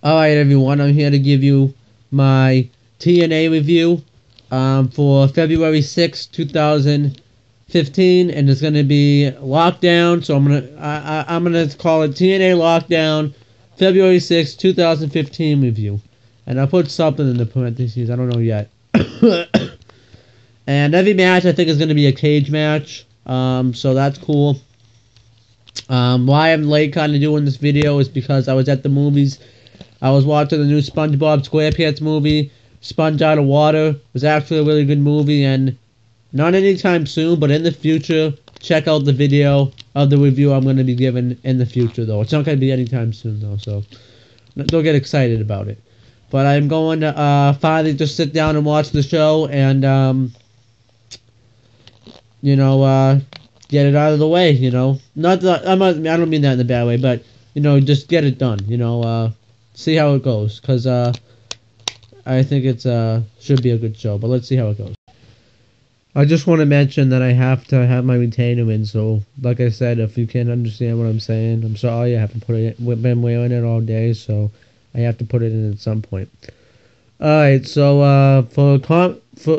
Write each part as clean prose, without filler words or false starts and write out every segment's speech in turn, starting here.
Alright everyone, I'm here to give you my TNA review for February 6th, 2015, and it's going to be Lockdown, so I'm gonna call it TNA Lockdown February 6th, 2015 review. And I'll put something in the parentheses, I don't know yet. And every match I think is going to be a cage match, so that's cool. Why I'm late kind of doing this video is because I was at the movies. I was watching the new SpongeBob SquarePants movie, Sponge Out of Water. It was actually a really good movie, and not anytime soon, but in the future, check out the video of the review I'm going to be giving in the future, though. It's not going to be anytime soon, though, so don't get excited about it. But I'm going to finally just sit down and watch the show and, get it out of the way, Not that, I don't mean that in a bad way, but, just get it done, see how it goes, because I think it's should be a good show, but let's see how it goes. I just want to mention that I have to have my retainer in, so like I said, if you can't understand what I'm saying, I'm sorry. I haven't been wearing it all day, so I have to put it in at some point. Alright, so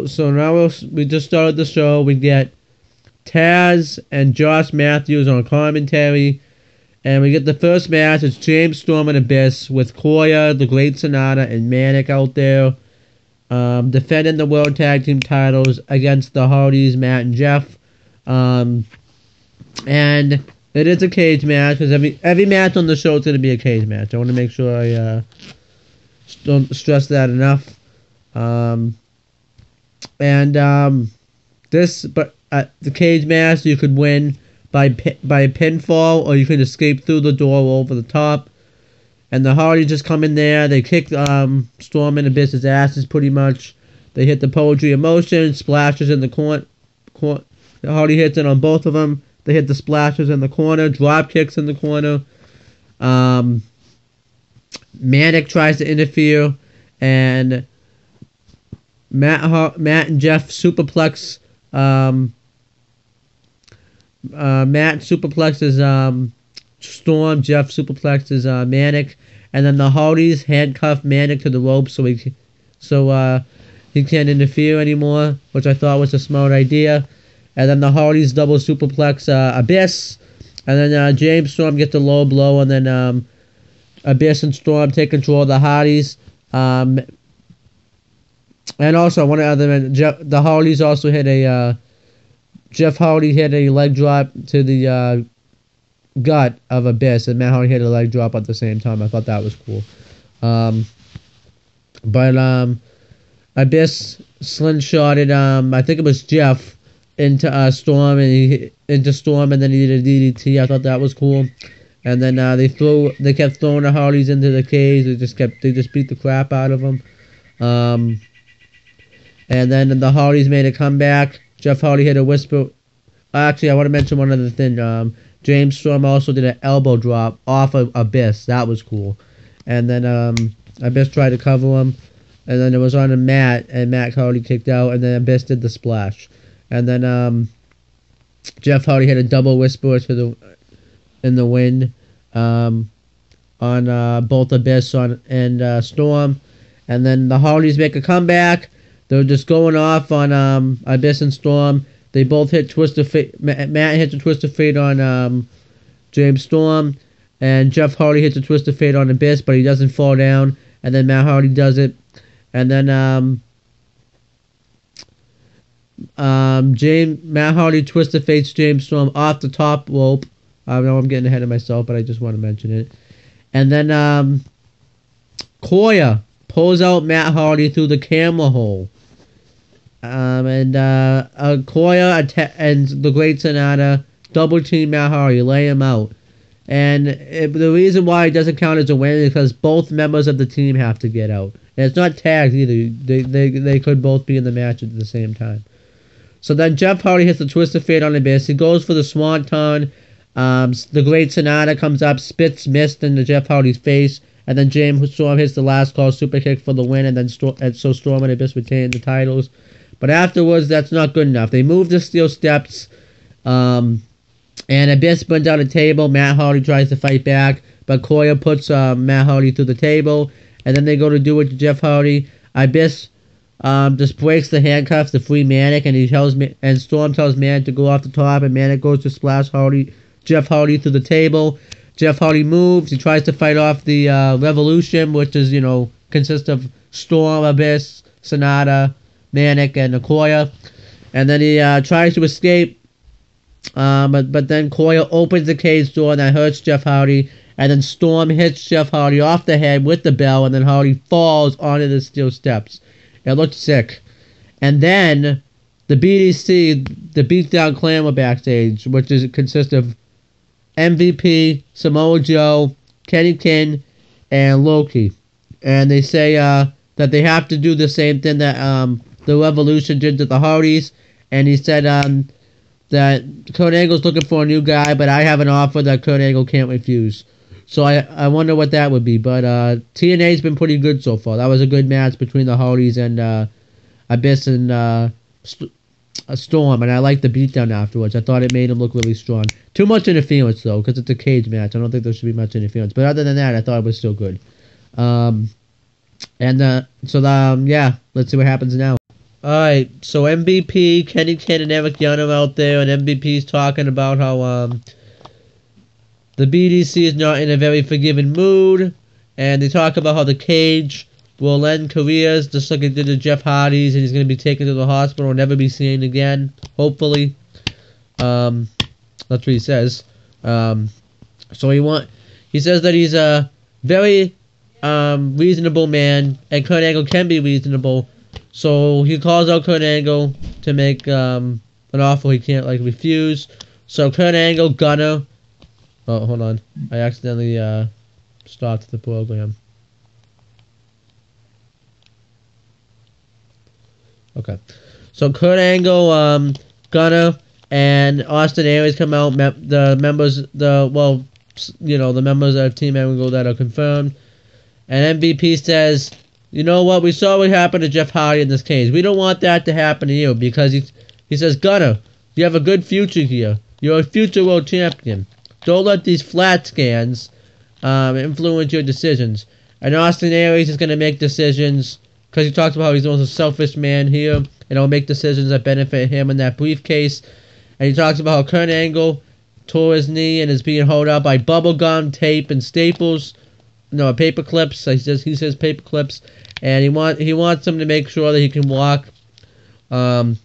so now we just started the show. We get Taz and Josh Matthews on commentary. And we get the first match. It's James Storm and Abyss with Koya, the Great Sonata, and Manic out there defending the World Tag Team titles against the Hardys, Matt and Jeff. And it is a cage match, because every match on the show is going to be a cage match. I want to make sure I don't stress that enough. The cage match, you could win by pinfall, or you can escape through the door over the top. And the Hardys just come in there. They kick Storm and Abyss's asses pretty much. They hit the Poetry of Motion, splashes in the corner. The Hardy hits it on both of them. They hit the splashes in the corner, drop kicks in the corner. Manic tries to interfere, and Matt and Jeff superplex. Matt superplexes Storm, Jeff superplexes Manic, and then the Hardys handcuff Manic to the rope so he can't interfere anymore, which I thought was a smart idea. And then the Hardys double superplex Abyss, and then James Storm gets a low blow, and then Abyss and Storm take control of the Hardys. And also, one other the Hardys also hit a Jeff Hardy hit a leg drop to the gut of Abyss, and Matt Hardy hit a leg drop at the same time. I thought that was cool. Abyss slingshotted, I think it was Jeff, into Storm, and then he did a DDT. I thought that was cool. And then they kept throwing the Hardys into the cage. They just beat the crap out of them. And then the Hardys made a comeback. Jeff Hardy hit a whisper. Actually, I want to mention one other thing. James Storm also did an elbow drop off of Abyss. That was cool. And then Abyss tried to cover him. And then it was on a mat, and Matt Hardy kicked out. And then Abyss did the splash. And then Jeff Hardy hit a double whisper in the wind on both Abyss and Storm. And then the Hardys make a comeback. They're just going off on Abyss and Storm. They both hit Twist of Fate. Matt hits a Twist of Fate on James Storm. And Jeff Hardy hits a Twist of Fate on Abyss, but he doesn't fall down. And then Matt Hardy does it. And then Matt Hardy Twist of Fates James Storm off the top rope. I know I'm getting ahead of myself, but I just want to mention it. And then Koya pulls out Matt Hardy through the camera hole. Koya and the Great Sonata double team Matt Hardy, lay him out. And the reason why it doesn't count as a win is because both members of the team have to get out. And it's not tagged either. They could both be in the match at the same time. So then Jeff Hardy hits the Twist of Fate on Abyss. He goes for the Swanton. The Great Sonata comes up, spits mist into Jeff Hardy's face. And then James Storm hits the last call super kick for the win. And then so Storm and Abyss retain the titles. But afterwards, that's not good enough. They move the steel steps. And Abyss burns out a table. Matt Hardy tries to fight back. but Koya puts Matt Hardy through the table, and then they go to do it to Jeff Hardy. Abyss just breaks the handcuffs to free Manic, and Storm tells Manic to go off the top, and Manic goes to splash Jeff Hardy through the table. Jeff Hardy moves. He tries to fight off the Revolution, which is, consists of Storm, Abyss, Sonata, Manic, and Koya. And then he tries to escape, but then Koya opens the cage door, and that hurts Jeff Hardy. And then Storm hits Jeff Hardy off the head with the bell, and then Hardy falls onto the steel steps. It looked sick. And then the BDC, the Beatdown Clan, were backstage, which consists of MVP, Samoa Joe, Kenny King, and Loki. And they say that they have to do the same thing that the Revolution did to the Hardys. And he said that Kurt Angle's looking for a new guy, but I have an offer that Kurt Angle can't refuse. So I wonder what that would be. But TNA's been pretty good so far. That was a good match between the Hardys and Abyss and Storm. And I liked the beatdown afterwards. I thought it made him look really strong. Too much interference, though, because it's a cage match. I don't think there should be much interference. But other than that, I thought it was still good. Yeah, let's see what happens now. Alright, so MVP, Kenny King, and Eric Young are out there, and MVP's talking about how the BDC is not in a very forgiving mood, and they talk about how the cage will end careers just like it did to Jeff Hardy's, and he's going to be taken to the hospital and never be seen again, hopefully. That's what he says. So he says that he's a very reasonable man, and Kurt Angle can be reasonable, so he calls out Kurt Angle to make an offer he can't refuse. So Kurt Angle, Gunner. Oh, hold on. I accidentally stopped the program. Okay. So Kurt Angle, Gunner, and Austin Aries come out. The members of Team Angle that are confirmed. And MVP says, you know what? We saw what happened to Jeff Hardy in this case. We don't want that to happen to you, because he says, Gunner, you have a good future here. You're a future world champion. Don't let these flat scans influence your decisions. And Austin Aries is going to make decisions, because he talks about how he's the most selfish man here, and he'll make decisions that benefit him in that briefcase. And he talks about how Kurt Angle tore his knee and is being held up by bubble gum, tape, and staples. No, paper clips. He says paper clips, and he wants him to make sure that he can walk. So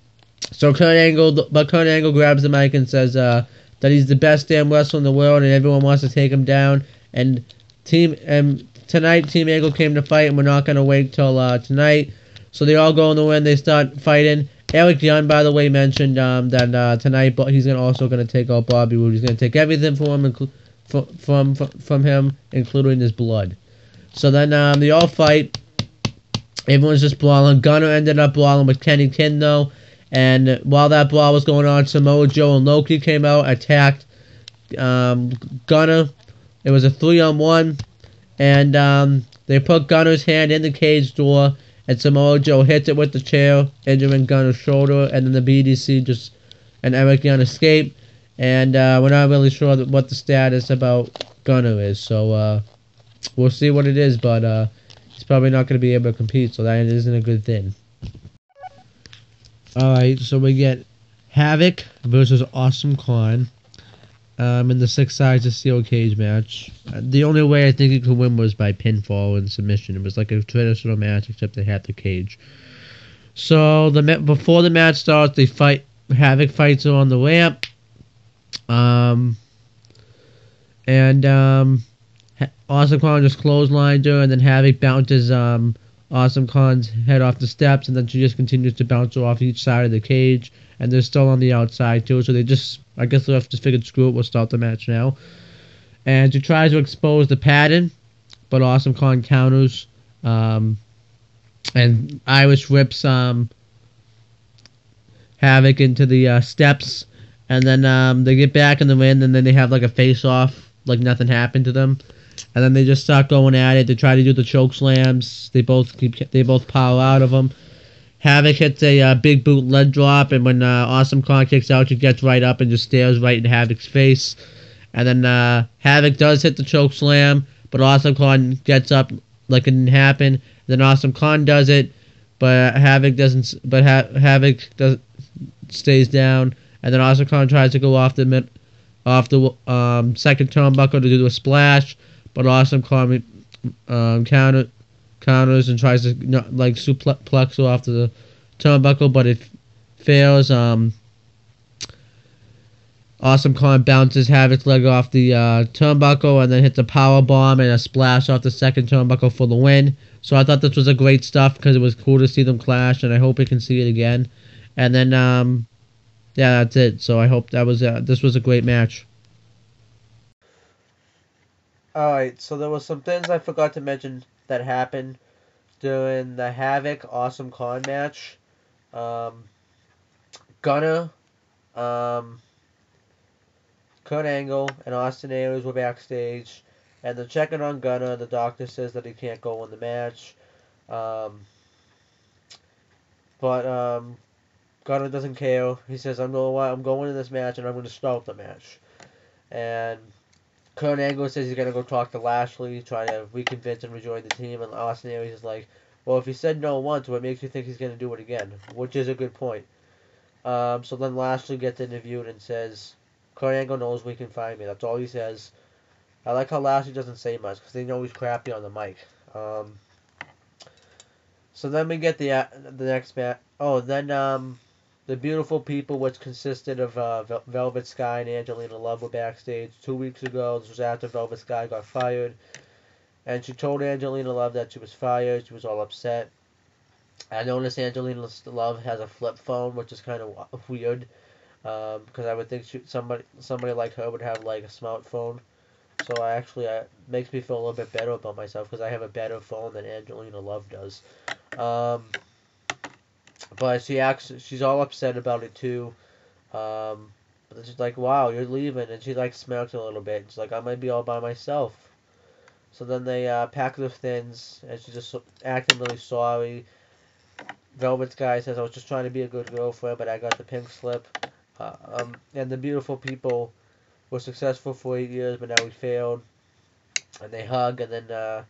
Kurt Angle grabs the mic and says that he's the best damn wrestler in the world, and everyone wants to take him down. And tonight, Team Angle came to fight, and we're not going to wait till tonight. So they all go in the ring. They start fighting. Eric Young, by the way, mentioned that tonight he's also going to take out Bobby Roode. He's going to take everything from him, from him, including his blood. So then they all fight. Everyone's just brawling. Gunner ended up brawling with Kenny King, though. And while that brawl was going on, Samoa Joe and Loki came out, attacked Gunner. It was a 3-on-1. And they put Gunner's hand in the cage door, and Samoa Joe hits it with the chair, injuring Gunner's shoulder. And then the BDC and Eric Young escape. And we're not really sure what the status about Gunner is. So we'll see what it is, but he's probably not going to be able to compete, so that isn't a good thing. Alright, so we get Havoc versus Awesome Khan in the 6 sides of steel cage match. The only way I think he could win was by pinfall and submission. It was like a traditional match, except they had the cage. So before the match starts, they fight. Havoc fights her on the ramp. Awesome Khan just clotheslined her, and then Havoc bounces Awesome Khan's head off the steps, and then she just continues to bounce her off each side of the cage, and they're still on the outside too, so I guess they just figured, screw it, we'll start the match now. And she tries to expose the pattern, but Awesome Khan counters, and Irish whips Havoc into the steps, and then they get back in the ring, and then they have like a face-off, like nothing happened to them. And then they just start going at it. They try to do the choke slams. They both power out of them. Havoc hits a big boot leg drop, and when Awesome Khan kicks out, she gets right up and just stares right in Havoc's face. And then Havoc does hit the choke slam, but Awesome Khan gets up like it didn't happen. Then Awesome Khan does it, but Havoc doesn't. But Havoc does stays down, and then Awesome Khan tries to go off the second turnbuckle to do a splash, but Awesome Khan counters and tries to like suplex off the turnbuckle, but it fails. Awesome Khan bounces Havoc's leg off the turnbuckle and then hits a power bomb and a splash off the second turnbuckle for the win. So I thought this was a great stuff because it was cool to see them clash, and I hope we can see it again. And then yeah, that's it. So I hope that was this was a great match. Alright, so there was some things I forgot to mention that happened during the Havoc Awesome Khan match. Gunner, Kurt Angle, and Austin Aries were backstage, and they're checking on Gunner. The doctor says that he can't go in the match. But Gunner doesn't care. He says, I'm going in this match, and I'm going to start the match. And Kurt Angle says he's going to go talk to Lashley, try to reconvince him to join the team. And Austin Aries is like, well, if he said no once, what makes you think he's going to do it again? Which is a good point. So then Lashley gets interviewed and says, Kurt Angle knows where he can find me. That's all he says. I like how Lashley doesn't say much because they know he's crappy on the mic. So then we get the next match. Oh, then the beautiful people, which consisted of Velvet Sky and Angelina Love, were backstage 2 weeks ago. This was after Velvet Sky got fired. And she told Angelina Love that she was fired. She was all upset. I noticed Angelina Love has a flip phone, which is kind of weird. Because I would think somebody like her would have like a smartphone. So it makes me feel a little bit better about myself because I have a better phone than Angelina Love does. But she's all upset about it too. But she's like, "Wow, you're leaving," and she like smirks a little bit. She's like, "I might be all by myself." So then they pack their things, and she's just acting really sorry. Velvet Sky says, "I was just trying to be a good girlfriend, but I got the pink slip." And the beautiful people were successful for 8 years, but now we failed. And they hug, and then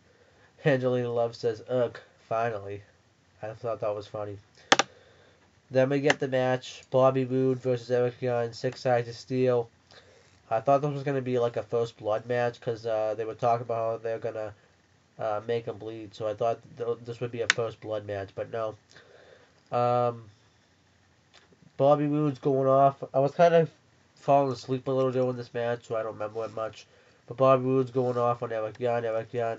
Angelina Love says, "Ugh, finally." I thought that was funny. Then we get the match, Bobby Roode versus Eric Young, 6 Sides of Steel. I thought this was going to be like a first blood match because they were talking about how they're going to make him bleed. So I thought this would be a first blood match, but no. Bobby Roode's going off. I was kind of falling asleep a little during this match, so I don't remember it much. But Bobby Roode's going off on Eric Young. Eric Young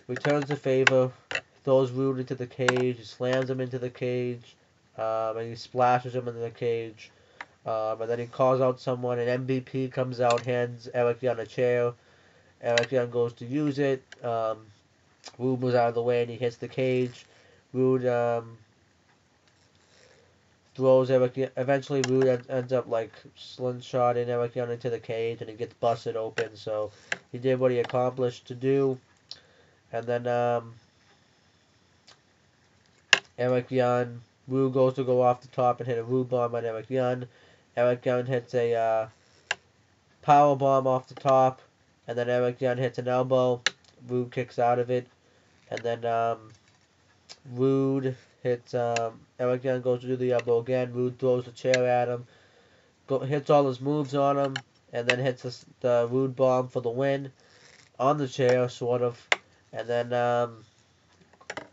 returns the favor, throws Roode into the cage, he slams him into the cage, and he splashes him into the cage. And then he calls out someone, and MVP comes out, hands Eric Young a chair. Eric Young goes to use it. Roode moves out of the way, and he hits the cage. Roode throws Eric. Eventually, Roode ends up like slingshotting Eric Young into the cage, and he gets busted open. So he did what he accomplished to do. And then Eric Young, Roode goes to go off the top and hit a Roode bomb on Eric Young. Eric Young hits a power bomb off the top, and then Eric Young hits an elbow. Roode kicks out of it, and then Roode hits. Eric Young goes to do the elbow again. Roode throws a chair at him, hits all his moves on him, and then hits the Roode bomb for the win on the chair, sort of. And then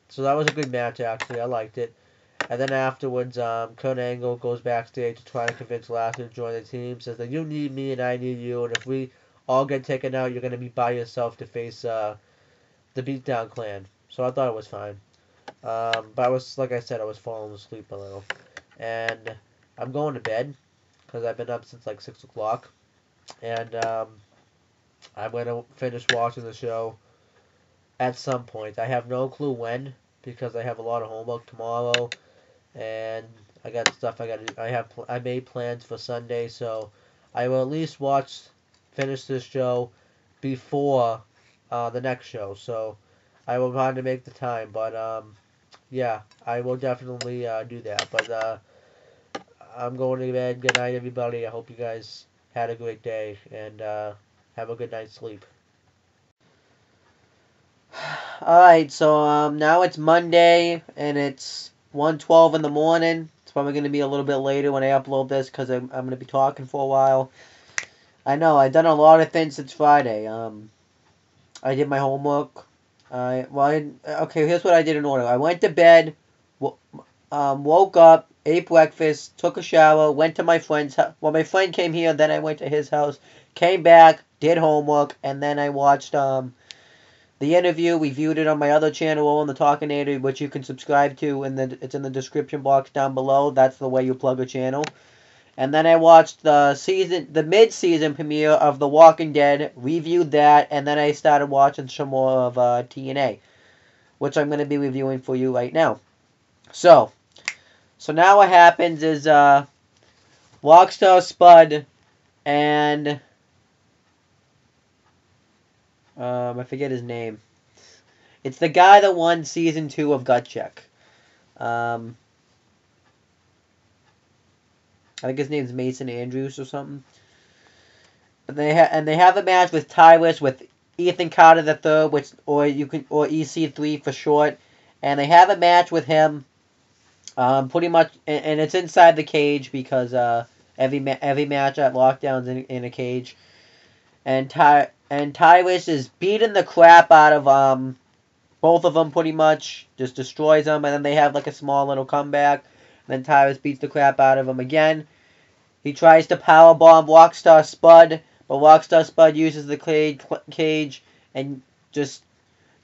so that was a good match actually. I liked it. And then afterwards, Kurt Angle goes backstage to try to convince Lashley to join the team. Says that you need me and I need you, and if we all get taken out, you're going to be by yourself to face the Beatdown Clan. So I thought it was fine. But I was, like I said, I was falling asleep a little. And I'm going to bed because I've been up since like 6 o'clock. And I'm going to finish watching the show at some point. I have no clue when because I have a lot of homework tomorrow. And I got stuff I got to do. I made plans for Sunday, so I will at least finish this show before the next show. So I will try to make the time, but yeah, I will definitely do that. But I'm going to bed. Good night, everybody. I hope you guys had a great day, and have a good night's sleep. Alright, so now it's Monday, and it's 1:12 in the morning. It's probably going to be a little bit later when I upload this, because I'm going to be talking for a while. I know, I've done a lot of things since Friday. I did my homework. Okay, here's what I did in order. I went to bed, woke up, ate breakfast, took a shower, went to my friend's house. Well, my friend came here, then I went to his house, came back, did homework, and then I watched the interview. We viewed it on my other channel, Owen the Talkinator, which you can subscribe to. It's in the description box down below. That's the way you plug a channel. And then I watched the mid-season premiere of The Walking Dead, reviewed that, and then I started watching some more of TNA, which I'm going to be reviewing for you right now. So now what happens is Rockstar Spud and I forget his name. It's the guy that won Season 2 of Gut Check. I think his name's Mason Andrews or something. And they have a match with Tyrus with Ethan Carter III, or EC3 for short, and they have a match with him. Pretty much, and it's inside the cage because every match at Lockdown's in a cage, and Tyrus is beating the crap out of both of them, pretty much just destroys them, and then they have like a small little comeback. Then Tyrus beats the crap out of him again. He tries to powerbomb Rockstar Spud, but Rockstar Spud uses the cage and just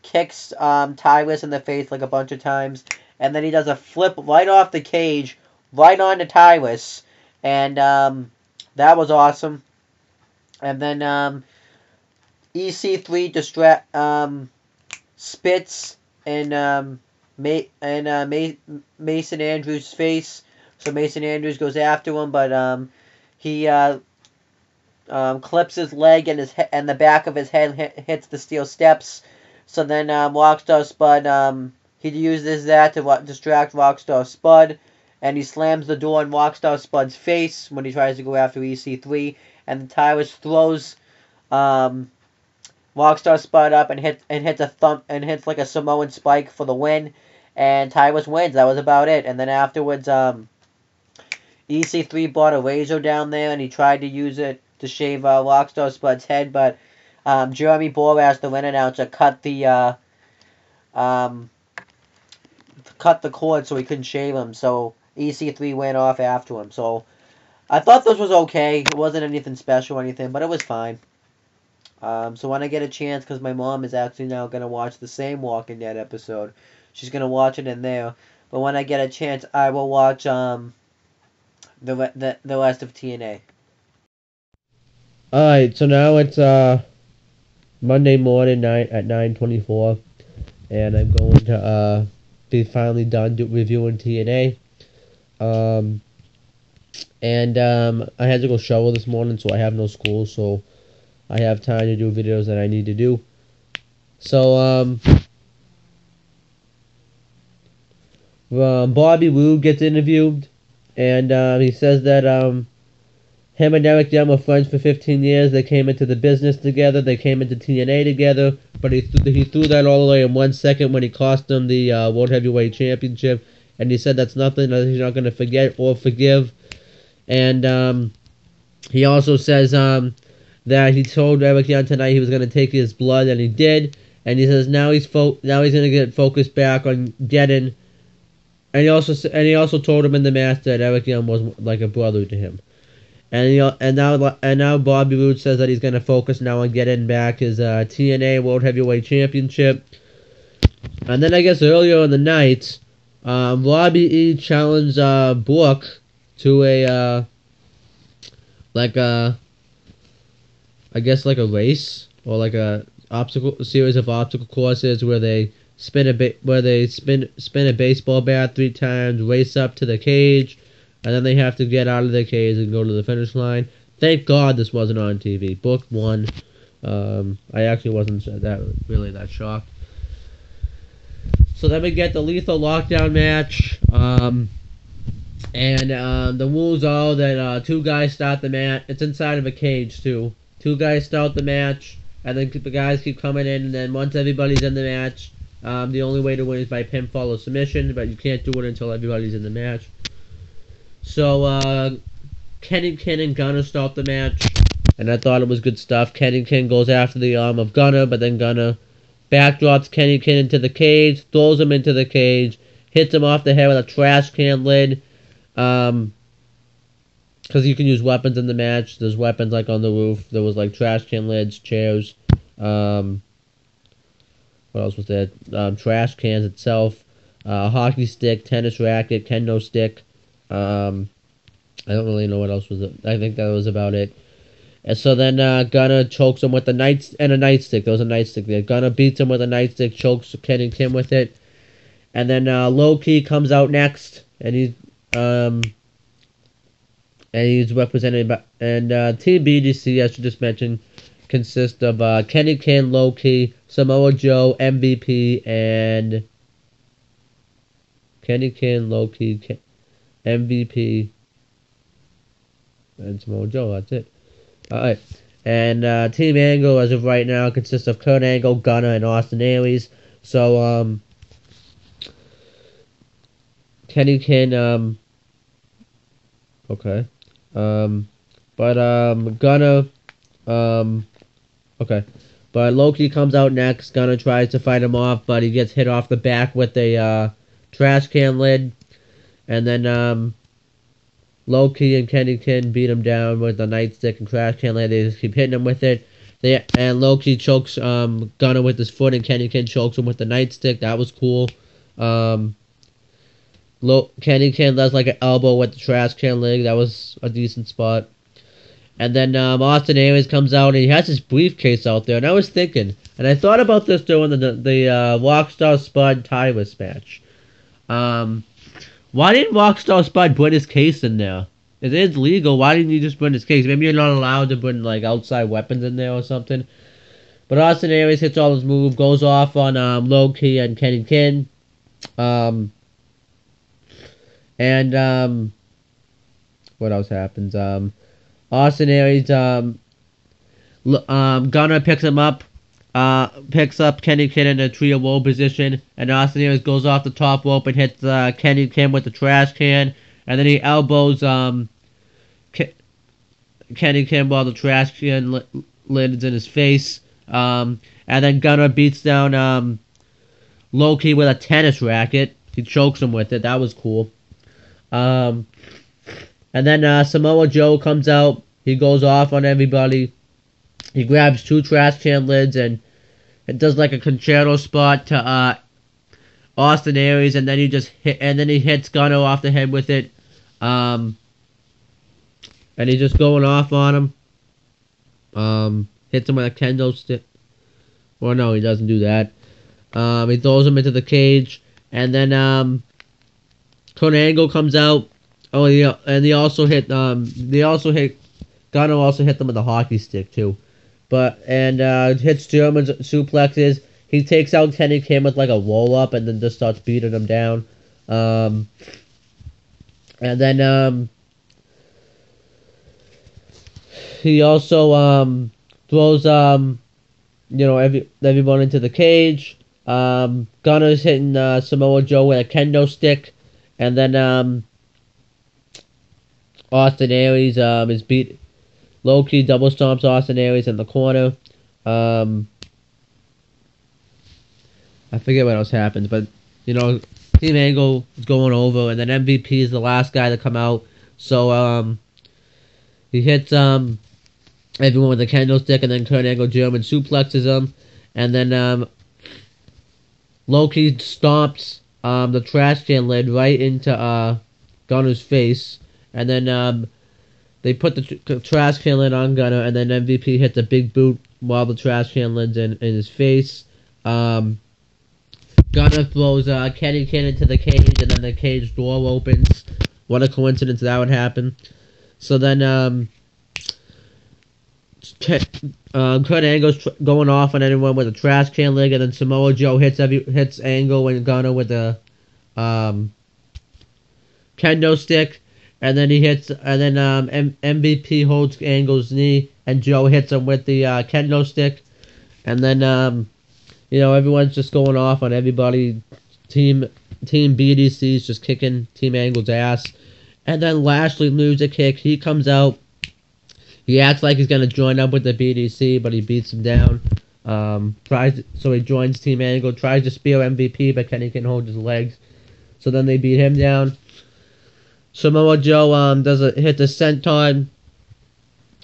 kicks Tyrus in the face like a bunch of times. And then he does a flip right off the cage, right onto Tyrus. And that was awesome. And then EC3 spits in Mason Andrews' face. So Mason Andrews goes after him, but he clips his leg and the back of his head hits the steel steps. So then Rockstar Spud, he uses that to distract Rockstar Spud, and he slams the door in Rockstar Spud's face when he tries to go after EC3, and Tyrus throws Rockstar Spud up and hits like a Samoan spike for the win, and Tyrus wins. That was about it. And then afterwards, EC3 brought a razor down there, and he tried to use it to shave Rockstar Spud's head, but Jeremy Borash, the ring announcer, cut the cord so he couldn't shave him, so EC3 went off after him. So I thought this was okay. It wasn't anything special or anything, but it was fine. So when I get a chance, because my mom is actually now going to watch the same Walking Dead episode, she's going to watch it in there, but when I get a chance, I will watch the rest of TNA. Alright, so now it's Monday morning night at 9:24, and I'm going to be finally done reviewing TNA. I had to go shower this morning, so I have no school, so I have time to do videos that I need to do. So Bobby Roode gets interviewed, and he says that him and Eric Young were friends for 15 years. They came into the business together. They came into TNA together. But he threw that all away in 1 second when he cost them the World Heavyweight Championship. And he said that's nothing that he's not going to forget or forgive. And he also says that he told Eric Young tonight he was going to take his blood, and he did. And he says now he's going to get focused back on getting. And he also told him in the match that Eric Young was like a brother to him. And now Bobby Roode says that he's going to focus now on getting back his TNA World Heavyweight Championship. And then I guess earlier in the night, Robbie E challenged Brooke to a race, or like a series of obstacle courses where they spin a baseball bat 3 times, race up to the cage, and then they have to get out of the cage and go to the finish line. Thank God this wasn't on TV. Brooke won. I actually wasn't that shocked. So then we get the Lethal Lockdown match. And the rules are that 2 guys start the match. It's inside of a cage too. Two guys start the match, and then the guys keep coming in, and then once everybody's in the match, the only way to win is by pinfall or submission, but you can't do it until everybody's in the match. So, Kennington and Gunner start the match, and I thought it was good stuff. Kennington goes after the arm of Gunner, but then Gunner backdrops Kennington into the cage, throws him into the cage, hits him off the head with a trash can lid. Because you can use weapons in the match. There's weapons like on the roof. There was like trash can lids, chairs. What else was there? Trash cans itself. Hockey stick, tennis racket, kendo stick. I don't really know what else was it. I think that was about it. And so then Gunner chokes him with a nightstick. There was a nightstick there. Gunner beats him with a nightstick, chokes Kennington with it. And then Low-Key comes out next, and he's represented by, and Team BDC, I should just mention, consists of Kennington, Low-Key, Samoa Joe, MVP, and Kennington, Low-Key, MVP, and Samoa Joe. That's it. Alright. And Team Angle, as of right now, consists of Kurt Angle, Gunner, and Austin Aries. So, Kennington, okay. Gunner, okay. But Low-Key comes out next. Gunner tries to fight him off, but he gets hit off the back with a, trash can lid. And then, Low-Key and Kennington beat him down with a nightstick and trash can lid. They just keep hitting him with it. And Low-Key chokes, Gunner with his foot, and Kennington chokes him with the nightstick. That was cool. Kennington does like an elbow with the trash can leg. That was a decent spot. And then Austin Aries comes out, and he has his briefcase out there. And I was thinking, and I thought about this during the Rockstar Spud Tyrus match. Why didn't Rockstar Spud bring his case in there? It is legal. Why didn't you just bring his case? Maybe you're not allowed to bring like outside weapons in there or something. But Austin Aries hits all his moves, goes off on Low-Key and Kennington. And what else happens? Austin Aries, Gunner picks him up, picks up Kennington in a trio roll position, and Austin Aries goes off the top rope and hits Kennington with the trash can, and then he elbows Kennington while the trash can lands in his face, and then Gunner beats down Low-Key with a tennis racket. He chokes him with it. That was cool. And then Samoa Joe comes out. He goes off on everybody. He grabs two trash can lids and it does like a concerto spot to Austin Aries, and then he hits Gunner off the head with it. And he's just going off on him. Hits him with a kendo stick. Well, no, he doesn't do that. He throws him into the cage, and then Kurt Angle comes out. Oh, yeah, and Gunner also hit them with a hockey stick too. Hits German suplexes. He takes out Kennington with like a roll up and then just starts beating him down. And then he also throws everyone into the cage. Gunner's hitting Samoa Joe with a kendo stick, and then Austin Aries is beat. Low-Key double stomps Austin Aries in the corner. I forget what else happens, but Team Angle is going over, and then MVP is the last guy to come out. So he hits everyone with a kendo stick, and then Kurt Angle German suplexes him, and then Low-Key stomps the trash can lid right into Gunner's face, and then they put the trash can lid on Gunner, and then MVP hits a big boot while the trash can lid's in his face. Gunner throws Kennington into the cage, and then the cage door opens. What a coincidence that would happen. So then Kurt Angle's going off on anyone with a trash can lid, and then Samoa Joe hits Angle and Gunner with a kendo stick, and then MVP holds Angle's knee, and Joe hits him with the kendo stick, and then everyone's just going off on everybody. Team BDC's just kicking Team Angle's ass, and then Lashley loses a kick. He comes out. He acts like he's gonna join up with the BDC, but he beats him down. So he joins Team Angle, tries to spear MVP, but Kenny can hold his legs. So then they beat him down. Samoa Joe hit the senton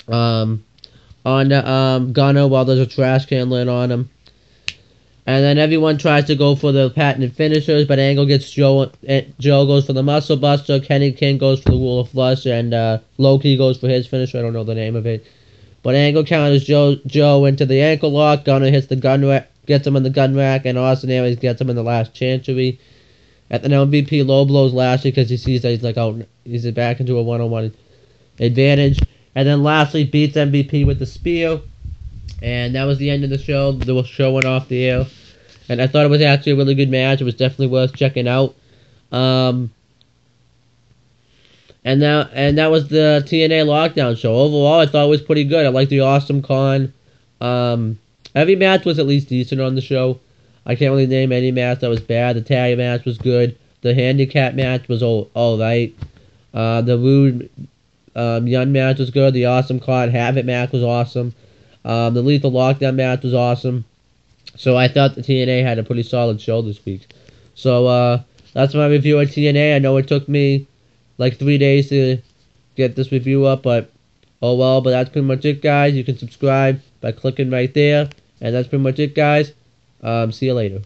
on Gunner while there's a trash can lit on him. And then everyone tries to go for the patented finishers, but Angle gets Joe goes for the Muscle Buster, Kenny King goes for the Rule of Flush, and Loki goes for his finisher. I don't know the name of it. But Angle counters Joe into the ankle lock. Gunner hits the gun rack, gets him in the gun rack, and Austin Aries gets him in the last chancery. At the MVP, low blows Lashley because he sees that he's like out. He's back into a 1-on-1 advantage. And then Lashley beats MVP with the spear. And that was the end of the show. They were showing off the air. And I thought it was actually a really good match. It was definitely worth checking out. And that was the TNA Lockdown show. Overall, I thought it was pretty good. I liked the Awesome Con. Every match was at least decent on the show. I can't really name any match that was bad. The tag match was good. The handicap match was all right. The Rude Young match was good. The Awesome Con Havoc match was awesome. The Lethal Lockdown match was awesome. So I thought the TNA had a pretty solid show this week. So that's my review of TNA. I know it took me like 3 days to get this review up, but oh well. But that's pretty much it, guys. You can subscribe by clicking right there. And that's pretty much it, guys. See you later.